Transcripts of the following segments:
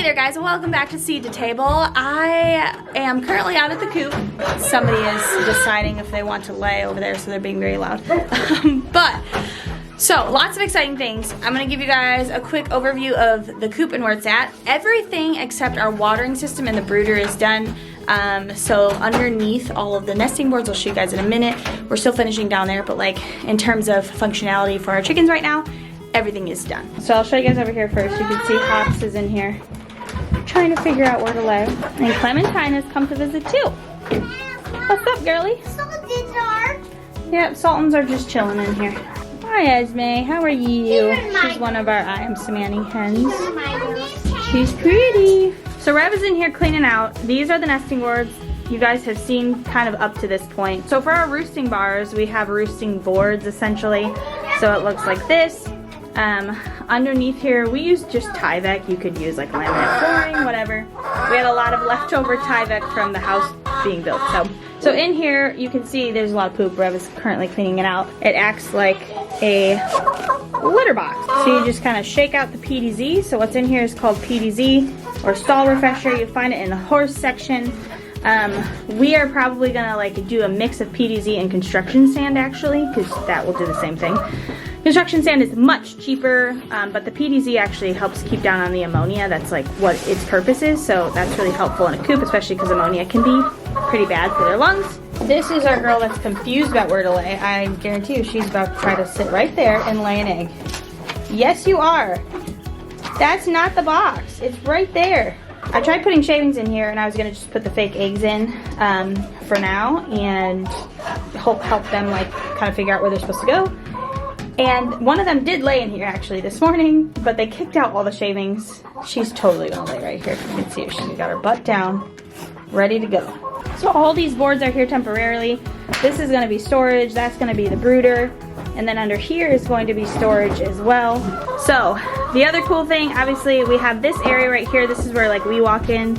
Hey there guys, welcome back to Seed to Table. I am currently out at the coop. Somebody is deciding if they want to lay over there, so they're being very loud. So lots of exciting things. I'm gonna give you guys a quick overview of the coop and where it's at. Everything except our watering system and the brooder is done. So underneath all of the nesting boards, I'll show you guys in a minute. We're still finishing down there, but like in terms of functionality for our chickens right now, everything is done. So I'll show you guys over here first. You can see Hops is in here trying to figure out where to lay. And Clementine has come to visit too. What's up, girlie? Yep, Sultans are just chilling in here. Hi, Esme. How are you? She's one of our I am Samani hens. She's pretty. So Rev is in here cleaning out. These are the nesting boards you guys have seen kind of up to this point. So for our roosting bars, we have roosting boards essentially. So it looks like this. Underneath here, we use just Tyvek. You could use like laminate flooring, whatever. We had a lot of leftover Tyvek from the house being built. So in here, you can see there's a lot of poop. Rev is currently cleaning it out. It acts like a litter box. So you just kind of shake out the PDZ. So what's in here is called PDZ or stall refresher. You find it in the horse section. We are probably gonna like do a mix of PDZ and construction sand actually, because that will do the same thing. Construction sand is much cheaper, but the PDZ actually helps keep down on the ammonia. That's like what its purpose is, so that's really helpful in a coop, especially because ammonia can be pretty bad for their lungs. This is our girl that's confused about where to lay. I guarantee you she's about to try to sit right there and lay an egg. Yes, you are. That's not the box. It's right there. I tried putting shavings in here and I was gonna just put the fake eggs in for now and help them like kind of figure out where they're supposed to go. And one of them did lay in here actually this morning, but they kicked out all the shavings. She's totally gonna lay right here. You can see her, she's got her butt down, ready to go. So all these boards are here temporarily. This is gonna be storage, that's gonna be the brooder, and then under here is going to be storage as well. So the other cool thing, obviously we have this area right here. This is where like we walk in.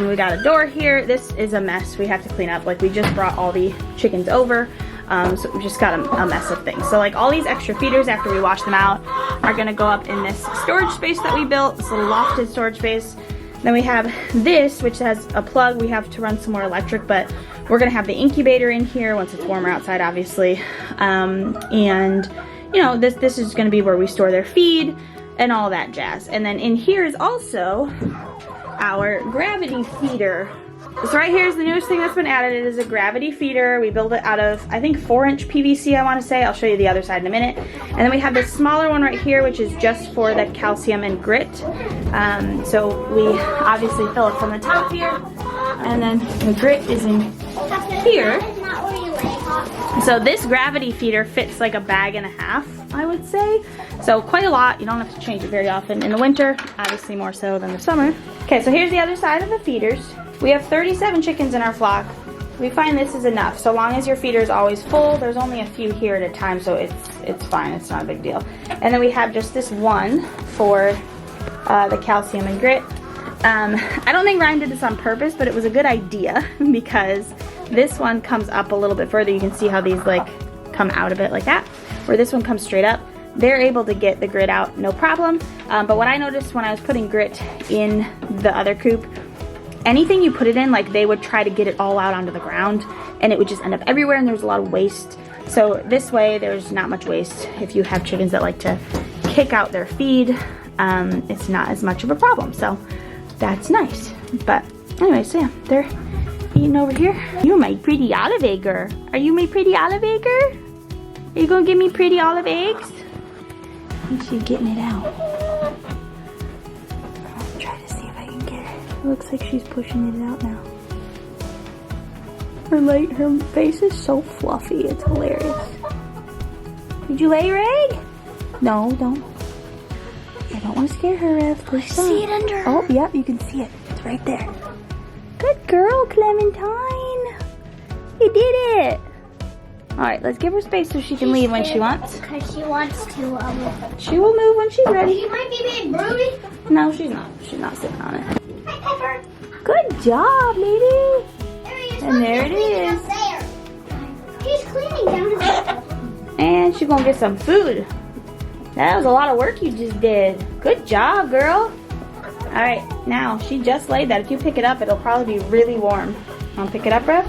We got a door here. This is a mess we have to clean up. Like we just brought all the chickens over. So we just got a mess of things. So like all these extra feeders after we wash them out are gonna go up in this storage space that we built, this little lofted storage space. Then we have this, which has a plug. We have to run some more electric, but we're gonna have the incubator in here once it's warmer outside, obviously. And you know, this is gonna be where we store their feed and all that jazz. And then in here is also our gravity feeder. So right here is the newest thing that's been added. It is a gravity feeder. We built it out of, I think, 4-inch PVC, I want to say. I'll show you the other side in a minute. And then we have this smaller one right here, which is just for the calcium and grit. So we obviously fill it from the top here. And then the grit is in here. So this gravity feeder fits like a bag and a half, I would say. So quite a lot. You don't have to change it very often in the winter, obviously more so than the summer. Okay, so here's the other side of the feeders. We have 37 chickens in our flock. We find this is enough. So long as your feeder is always full, there's only a few here at a time, so it's fine, it's not a big deal. And then we have just this one for the calcium and grit. I don't think Ryan did this on purpose, but it was a good idea because this one comes up a little bit further. You can see how these like come out a bit like that, where this one comes straight up. They're able to get the grit out, no problem. But what I noticed when I was putting grit in the other coop, anything you put it in, like they would try to get it all out onto the ground and it would just end up everywhere and there's a lot of waste. So this way there's not much waste. If you have chickens that like to kick out their feed, it's not as much of a problem. So that's nice. But anyway, so yeah, they're eating over here. You're my pretty olive egger. Are you my pretty olive egger? Are you gonna give me pretty olive eggs? I think she's getting it out. I'll try to see if I can get it. It looks like she's pushing it out now. Her face is so fluffy, it's hilarious. Did you lay your egg? No, don't. I don't want to scare her, Rev. I see it under her. Oh, yep, you can see it. It's right there. Good girl, Clementine. You did it. All right, let's give her space so she can leave when she wants. Because she wants to. She will move when she's ready. She might be being broody. No, she's not. She's not sitting on it. Hi, Pepper. Good job, lady. There he is. And there it is. There. He's cleaning down there. And she's gonna get some food. That was a lot of work you just did. Good job, girl. All right, now she just laid that. If you pick it up, it'll probably be really warm. Want to pick it up, Rev?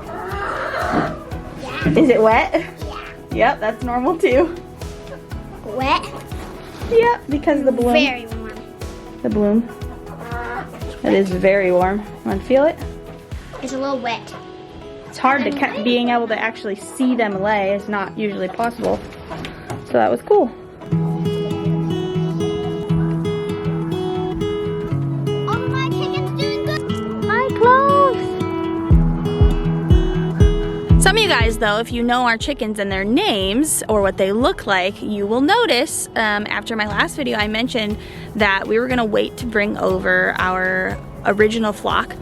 Yeah. Is it wet? Yeah. Yep, that's normal too. Wet? Yep, because of the bloom. Very warm. The bloom. It is very warm. Want to feel it? It's a little wet. It's hard to being able to actually see them lay. It's not usually possible. So that was cool. Oh, my chicken's doing good. Hi, close. Some of you guys, though, if you know our chickens and their names or what they look like, you will notice after my last video, I mentioned that we were gonna wait to bring over our original flock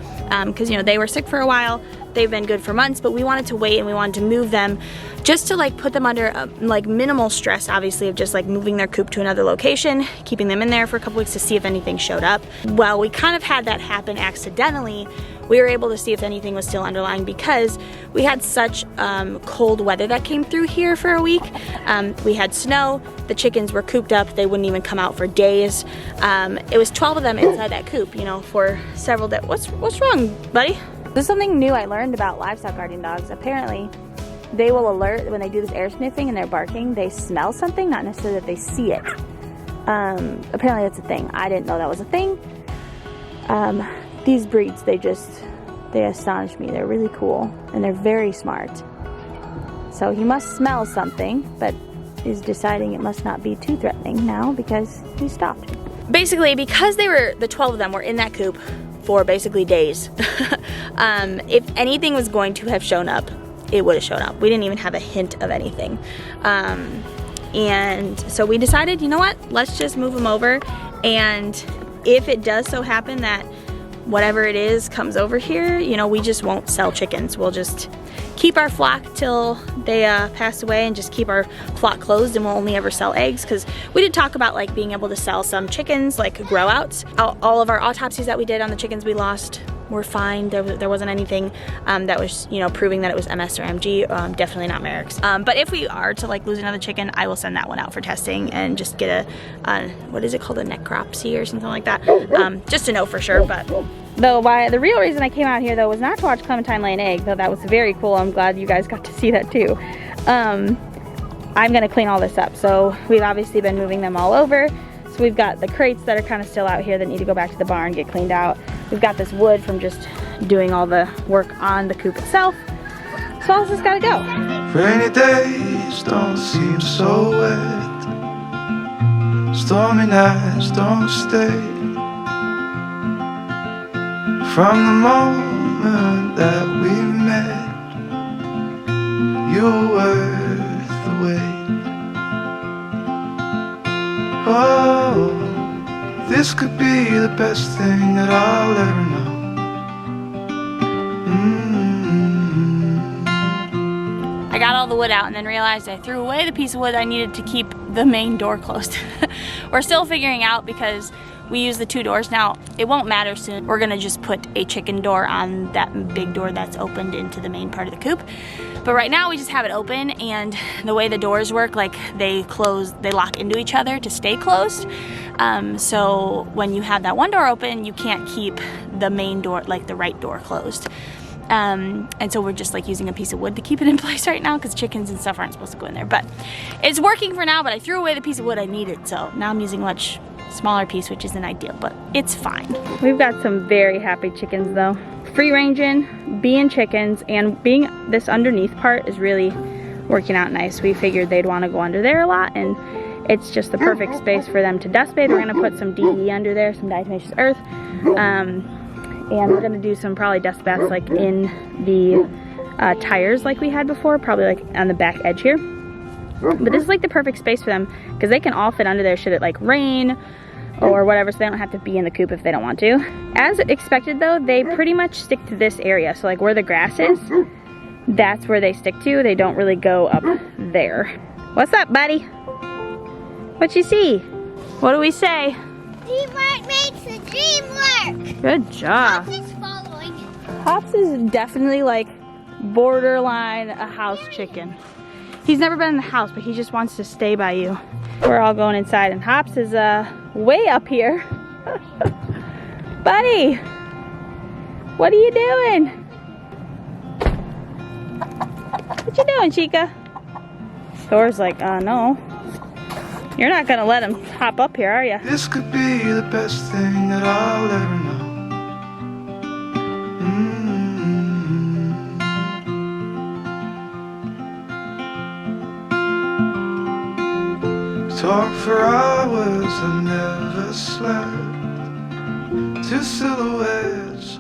because you know they were sick for a while. They've been good for months, but we wanted to wait and we wanted to move them just to like put them under like minimal stress, obviously, of just like moving their coop to another location, keeping them in there for a couple weeks to see if anything showed up. Well, we kind of had that happen accidentally. We were able to see if anything was still underlying because we had such cold weather that came through here for a week. We had snow, the chickens were cooped up, they wouldn't even come out for days. It was 12 of them inside that coop, you know, for several days. What's wrong, buddy? This is something new I learned about livestock guardian dogs. Apparently, they will alert when they do this air sniffing and they're barking, they smell something, not necessarily that they see it. Apparently that's a thing. I didn't know that was a thing. These breeds, they astonish me. They're really cool and they're very smart. So he must smell something, but is deciding it must not be too threatening now because he stopped. Basically, because the 12 of them were in that coop for basically days. If anything was going to have shown up, it would have shown up. We didn't even have a hint of anything. And so we decided, you know what, let's just move them over. And if it does so happen that whatever it is comes over here, you know, we just won't sell chickens. We'll just keep our flock till they pass away and just keep our flock closed, and we'll only ever sell eggs, because we did talk about like being able to sell some chickens, like grow outs. All of our autopsies that we did on the chickens we lost were fine. There wasn't anything that was, you know, proving that it was MS or MG, definitely not Merrick's. But if we are to like lose another chicken, I will send that one out for testing and just get a, what is it called, a necropsy or something like that, just to know for sure. But though, the real reason I came out here though was not to watch Clementine lay an egg, though that was very cool. I'm glad you guys got to see that too. I'm gonna clean all this up. So we've obviously been moving them all over. So we've got the crates that are kind of still out here that need to go back to the barn, get cleaned out. We've got this wood from just doing all the work on the coop itself. So all this has gotta go. Rainy days don't seem so wet. Stormy nights don't stay. From the moment that we met, you were worth the wait. Oh, this could be the best thing that I'll ever know. I got all the wood out and then realized I threw away the piece of wood I needed to keep the main door closed. We're still figuring out because we use the 2 doors. Now, it won't matter soon. Lo're gonna just put a chicken door on that big door that's opened into the main part of the coop. But right now we just have it open, and the way the doors work, like they lock into each other to stay closed. So when you have that one door open, you can't keep the main door, like the right door, closed. And so we're just like using a piece of wood to keep it in place right now because chickens and stuff aren't supposed to go in there. But it's working for now, but I threw away the piece of wood I needed, so now I'm using a much smaller piece, which isn't ideal, but it's fine. We've got some very happy chickens though. Free ranging, being chickens, and being this underneath part is really working out nice. We figured they'd want to go under there a lot, and it's just the perfect space for them to dust bathe. We're gonna put some DE under there, some diatomaceous earth. And we're gonna do some probably dust baths like in the tires like we had before, probably like on the back edge here. But this is like the perfect space for them because they can all fit under there should it like rain or whatever, so they don't have to be in the coop if they don't want to. As expected though, they pretty much stick to this area. So like where the grass is, that's where they stick to. They don't really go up there. What's up, buddy? What you see? What do we say? Teamwork makes the dream work. Good job. Pops is following. Pops is definitely like borderline a house chicken. He's never been in the house, but he just wants to stay by you. We're all going inside, and Hops is way up here. Buddy, what are you doing? What you doing, Chica? Thor's like, no. You're not gonna let him hop up here, are you? This could be the best thing that I'll ever know. Talk for hours, I never slept. Two silhouettes